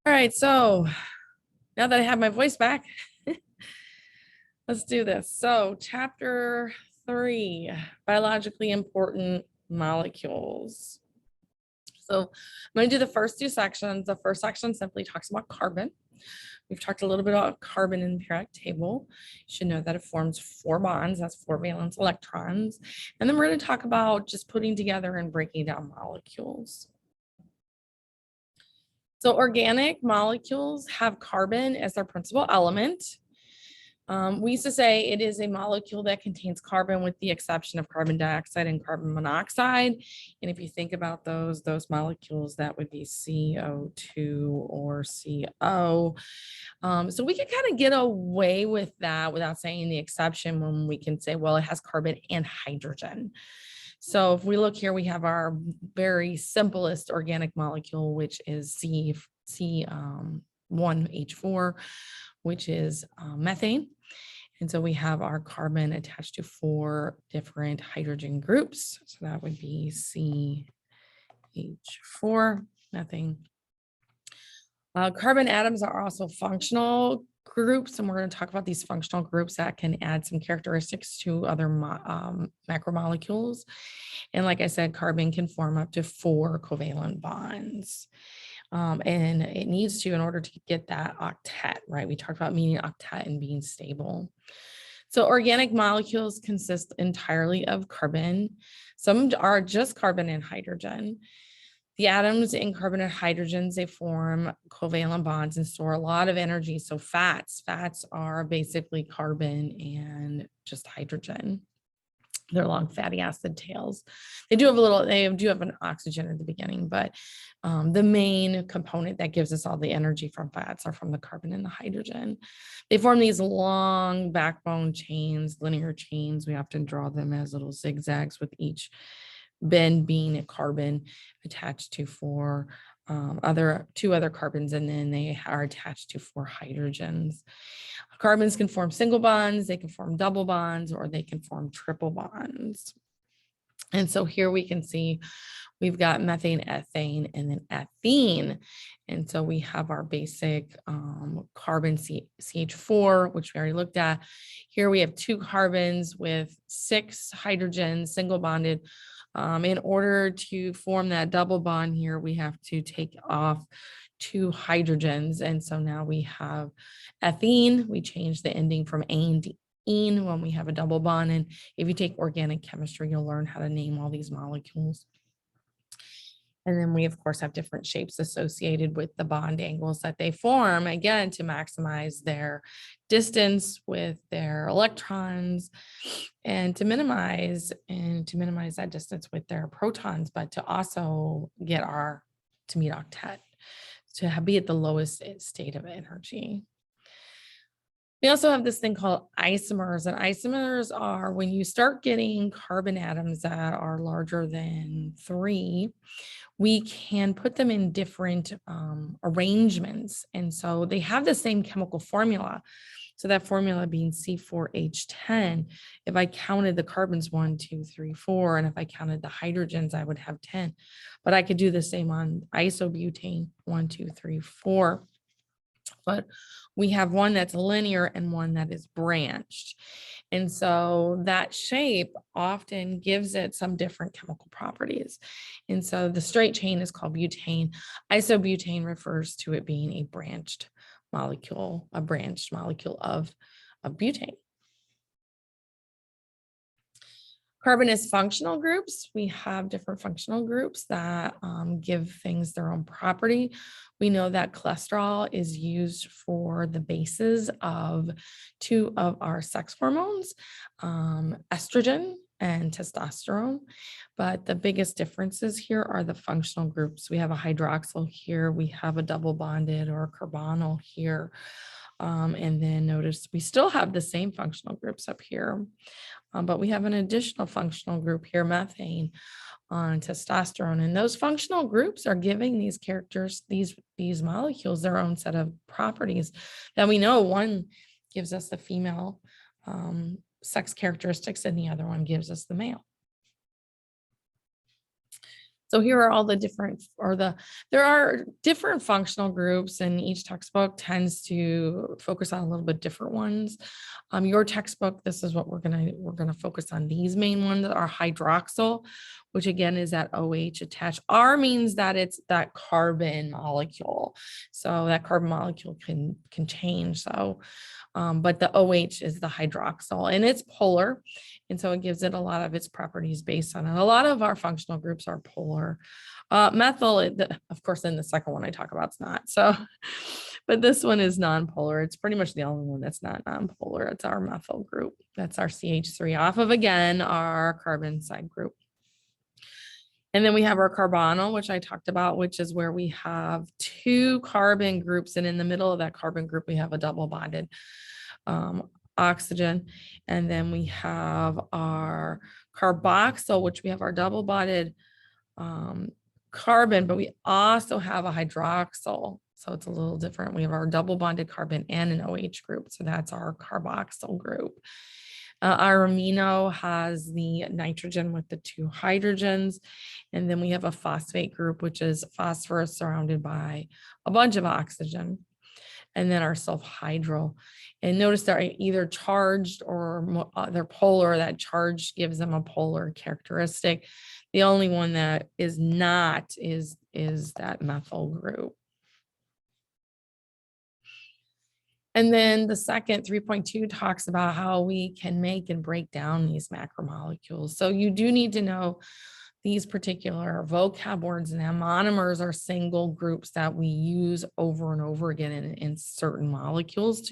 All right, so now that I have my voice back, let's do this. So chapter 3, biologically important molecules. So I'm going to do the first two sections. The first section simply talks about carbon. We've talked a little bit about carbon in the periodic table. You should know that it forms 4 bonds. That's 4 valence electrons. And then we're going to talk about just putting together and breaking down molecules. So organic molecules have carbon as their principal element. We used to say it is a molecule that contains carbon with the exception of carbon dioxide and carbon monoxide. And if you think about those molecules, that would be CO2 or CO. So we can kind of get away with that without saying the exception when we can say, well, it has carbon and hydrogen. So if we look here, we have our very simplest organic molecule, which is C1H4, which is methane. And so we have our carbon attached to 4 different hydrogen groups. So that would be CH4, methane. Carbon atoms are also functional groups, and we're going to talk about these functional groups that can add some characteristics to other macromolecules. And like I said, carbon can form up to 4 covalent bonds. And it needs to in order to get that octet, right? We talked about meaning octet and being stable. So organic molecules consist entirely of carbon. Some are just carbon and hydrogen. The atoms in carbon and hydrogens, they form covalent bonds and store a lot of energy. So fats are basically carbon and just hydrogen. They're long fatty acid tails. They do have an oxygen at the beginning, but the main component that gives us all the energy from fats are from the carbon and the hydrogen. They form these long backbone chains, linear chains. We often draw them as little zigzags with each bend being a carbon attached to 2 other carbons, and then they are attached to 4 hydrogens. Carbons can form single bonds, they can form double bonds, or they can form triple bonds. And so here we can see we've got methane, ethane, and then ethene. And so we have our basic carbon CH4, which we already looked at. Here we have 2 carbons with 6 hydrogens, single bonded. In order to form that double bond here, we have to take off 2 hydrogens. And so now we have ethene. We change the ending from ane to ene when we have a double bond. And if you take organic chemistry, you'll learn how to name all these molecules. And then we, of course, have different shapes associated with the bond angles that they form, again, to maximize their distance with their electrons and to minimize that distance with their protons, but to also get to meet octet, to be at the lowest state of energy. We also have this thing called isomers, and isomers are when you start getting carbon atoms that are larger than 3, we can put them in different arrangements. And so they have the same chemical formula. So that formula being C4H10, if I counted the carbons 1, 2, 3, 4, and if I counted the hydrogens, I would have 10. But I could do the same on isobutane, 1, 2, 3, 4. But we have one that's linear and one that is branched. And so that shape often gives it some different chemical properties. And so the straight chain is called butane. Isobutane refers to it being a branched molecule of butane. Carbon is functional groups. We have different functional groups that give things their own property. We know that cholesterol is used for the bases of 2 of our sex hormones, estrogen and testosterone. But the biggest differences here are the functional groups. We have a hydroxyl here. We have a double bonded or a carbonyl here. And then notice we still have the same functional groups up here. But we have an additional functional group here, methane, on testosterone. And those functional groups are giving these characters, these molecules, their own set of properties that we know. One gives us the female sex characteristics and the other one gives us the male. So here are all the different, there are different functional groups, and each textbook tends to focus on a little bit different ones. Your textbook, this is what we're gonna focus on. These main ones are hydroxyl, which again is that OH attached. R means that it's that carbon molecule. So that carbon molecule can change. So, but the OH is the hydroxyl, and it's polar. And so it gives it a lot of its properties based on it. A lot of our functional groups are polar. Methyl, of course, in the second one I talk about, it's not. So, but this one is nonpolar. It's pretty much the only one that's not nonpolar. It's our methyl group. That's our CH3 off of, again, our carbon side group. And then we have our carbonyl, which I talked about, which is where we have two carbon groups. And in the middle of that carbon group, we have a double bonded oxygen. And then we have our carboxyl, which we have our double bonded carbon, but we also have a hydroxyl. So it's a little different. We have our double bonded carbon and an OH group. So that's our carboxyl group. Our amino has the nitrogen with the two hydrogens. And then we have a phosphate group, which is phosphorus surrounded by a bunch of oxygen. And then our sulfhydryl. And notice they're either charged or they're polar. That charge gives them a polar characteristic. The only one that is not is that methyl group. And then the second 3.2 talks about how we can make and break down these macromolecules. So you do need to know these particular vocab words, and monomers are single groups that we use over and over again in certain molecules.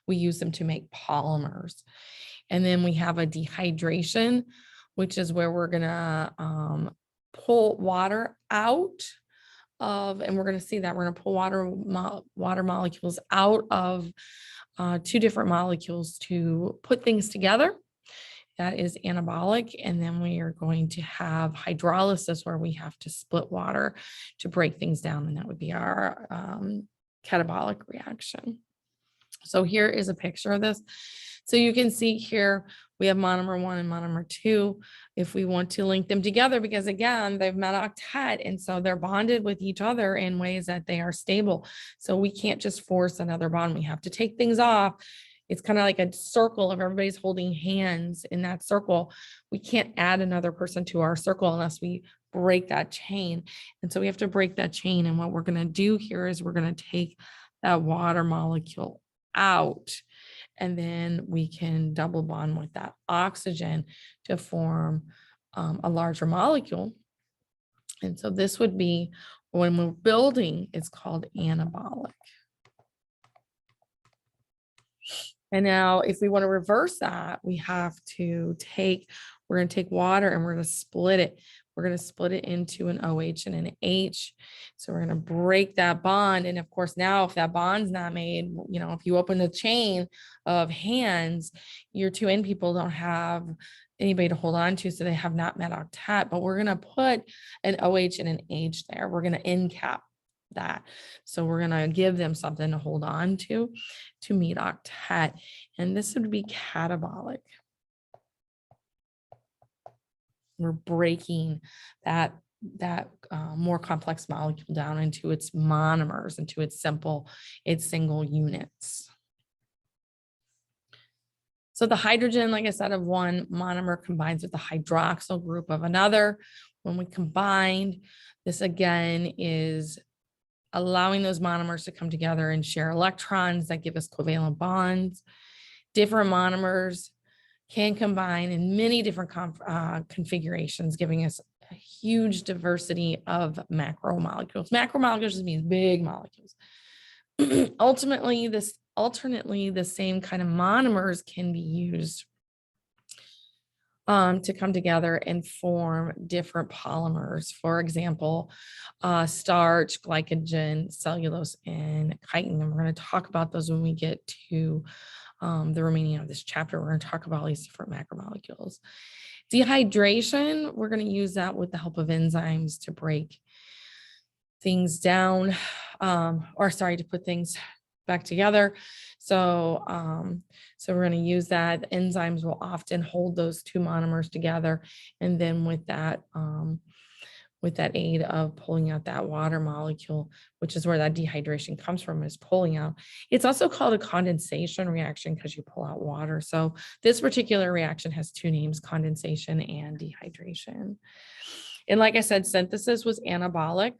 We use them to make polymers. And then we have a dehydration, which is where we're gonna pull water out of, and we're going to see that we're going to pull water molecules out of two different molecules to put things together. That is anabolic. And then we are going to have hydrolysis, where we have to split water to break things down. And that would be our catabolic reaction. So here is a picture of this. So you can see here, we have monomer 1 and monomer 2. If we want to link them together, because again, they've met octet, and so they're bonded with each other in ways that they are stable. So we can't just force another bond. We have to take things off. It's kind of like a circle of everybody's holding hands in that circle. We can't add another person to our circle unless we break that chain. And so we have to break that chain. And what we're going to do here is we're going to take that water molecule out, and then we can double bond with that oxygen to form a larger molecule. And so this would be, when we're building, it's called anabolic. And now if we want to reverse that, we have to we're going to take water and we're going to split it. We're going to split it into an OH and an H. So we're going to break that bond. And of course, now if that bond's not made, if you open the chain of hands, your two end people don't have anybody to hold on to, so they have not met octet. But we're going to put an OH and an H there. We're going to end cap that. So we're going to give them something to hold on to meet octet. And this would be catabolic. We're breaking that more complex molecule down into its monomers, into its single units. So the hydrogen, like I said, of one monomer combines with the hydroxyl group of another. When we combine, this again is allowing those monomers to come together and share electrons that give us covalent bonds. Different monomers can combine in many different configurations, giving us a huge diversity of macromolecules. Macromolecules just means big molecules. Alternately, the same kind of monomers can be used to come together and form different polymers. For example, starch, glycogen, cellulose, and chitin. And we're going to talk about those when we get to the remaining of this chapter. We're going to talk about all these different macromolecules. Dehydration, we're going to use that with the help of enzymes to break things down, to put things back together. So we're going to use that. The enzymes will often hold those two monomers together. And then with that, with that aid of pulling out that water molecule, which is where that dehydration comes from, is pulling out. It's also called a condensation reaction because you pull out water. So this particular reaction has two names, condensation and dehydration. And like I said, synthesis was anabolic.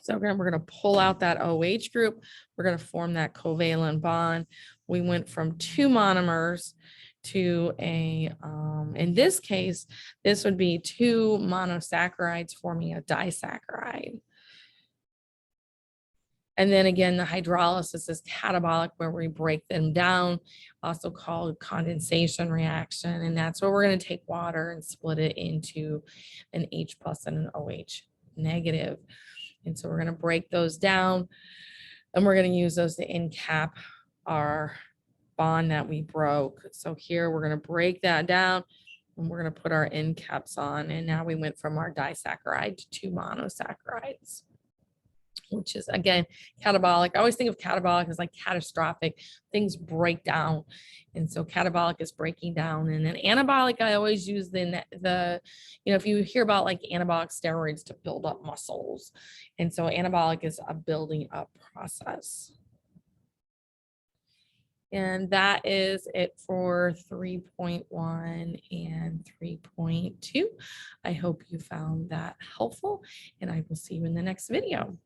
So again, we're going to pull out that OH group. We're going to form that covalent bond. We went from two monomers to in this case, this would be two monosaccharides forming a disaccharide. And then again, the hydrolysis is catabolic, where we break them down, also called condensation reaction. And that's where we're going to take water and split it into an H plus and an OH negative. And so we're going to break those down, and we're going to use those to encap our bond that we broke. So here we're going to break that down, and we're going to put our end caps on. And now we went from our disaccharide to two monosaccharides, which is again catabolic. I always think of catabolic as like catastrophic, things break down. And so catabolic is breaking down. And then anabolic, I always use the if you hear about like anabolic steroids to build up muscles. And so anabolic is a building up process. And that is it for 3.1 and 3.2. I hope you found that helpful, and I will see you in the next video.